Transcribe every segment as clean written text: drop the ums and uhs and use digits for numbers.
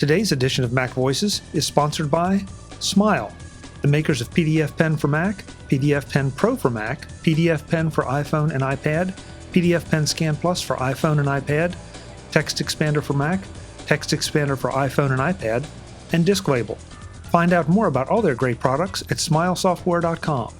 Today's edition of Mac Voices is sponsored by Smile, the makers of PDF Pen for Mac, PDF Pen Pro for Mac, PDF Pen for iPhone and iPad, PDF Pen Scan Plus for iPhone and iPad, Text Expander for Mac, Text Expander for iPhone and iPad, and Disk Label. Find out more about all their great products at smilesoftware.com.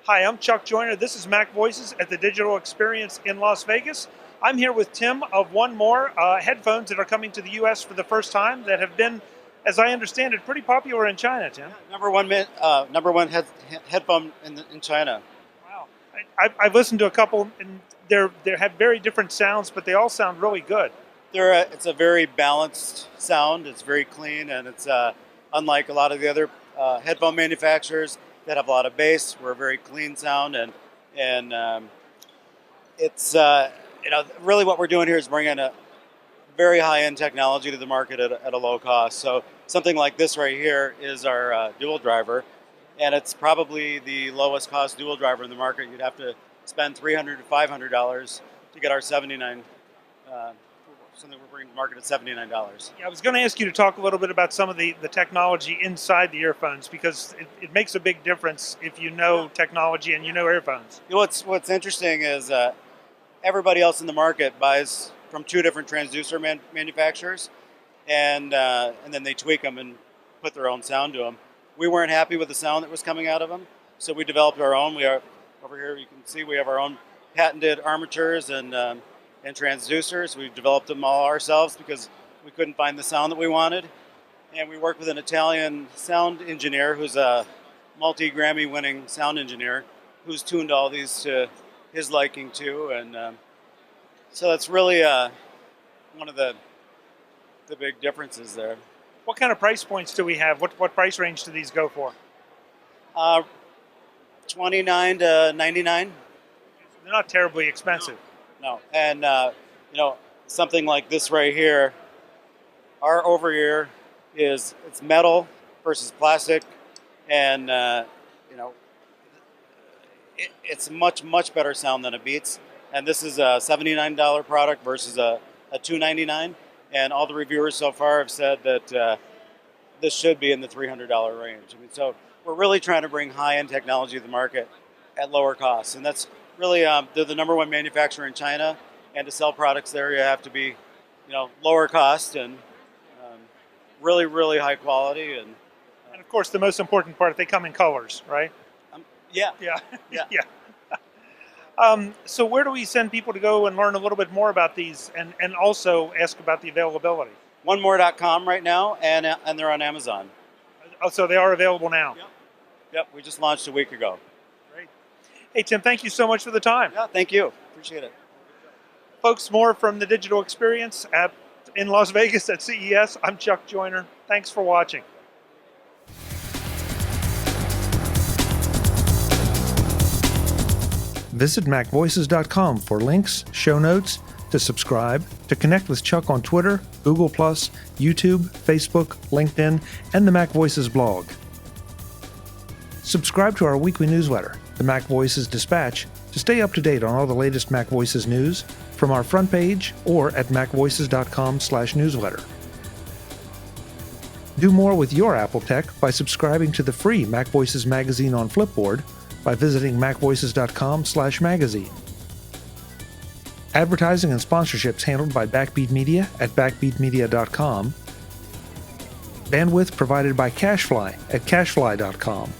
Hi, I'm Chuck Joyner. This is Mac Voices at the Digital Experience in Las Vegas. I'm here with Tim of 1MORE headphones that are coming to the U.S. for the first time that have been, as I understand it, pretty popular in China, Tim. Number one headphone in China. Wow. I've listened to a couple, and they have very different sounds, but they all sound really good. It's a very balanced sound. It's very clean, and it's unlike a lot of the other headphone manufacturers that have a lot of bass. We're a very clean sound, and it's really what we're doing here is bringing a very high-end technology to the market at a low cost. So something like this right here is our dual driver, and it's probably the lowest cost dual driver in the market. You'd have to spend $300 to $500 to get our 79. Something we're bringing to market at $79. Yeah, I was going to ask you to talk a little bit about some of the technology inside the earphones, because it makes a big difference if you know technology and you know earphones. You know, what's interesting is everybody else in the market buys from two different transducer manufacturers, and then they tweak them and put their own sound to them. We weren't happy with the sound that was coming out of them, so we developed our own. We are over here. You can see we have our own patented armatures and transducers. We've developed them all ourselves because we couldn't find the sound that we wanted. And we worked with an Italian sound engineer who's a multi-Grammy winning sound engineer who's tuned all these to his liking too. And so that's really one of the big differences there. What kind of price points do we have? What price range do these go for? $29 to $99. They're not terribly expensive. No, and something like this right here, our over-ear it's metal versus plastic, and it's much better sound than a Beats. And this is a $79 product versus a $299, and all the reviewers so far have said that this should be in the $300 range. I mean, so we're really trying to bring high-end technology to the market at lower costs, and that's really, they're the number one manufacturer in China, and to sell products there, you have to be, lower cost and really high quality. And of course, the most important part, they come in colors, right? Yeah. So where do we send people to go and learn a little bit more about these, and also ask about the availability? 1more.com right now, and they're on Amazon. Oh, so they are available now? Yep. We just launched a week ago. Hey, Tim, thank you so much for the time. Yeah, thank you. Appreciate it. Folks, more from the Digital Experience in Las Vegas at CES. I'm Chuck Joyner. Thanks for watching. Visit MacVoices.com for links, show notes, to subscribe, to connect with Chuck on Twitter, Google+, YouTube, Facebook, LinkedIn, and the Mac Voices blog. Subscribe to our weekly newsletter, the Mac Voices Dispatch, to stay up to date on all the latest Mac Voices news from our front page or at macvoices.com/newsletter. Do more with your Apple tech by subscribing to the free Mac Voices magazine on Flipboard by visiting macvoices.com/magazine. Advertising and sponsorships handled by Backbeat Media at backbeatmedia.com. Bandwidth provided by CacheFly at cachefly.com.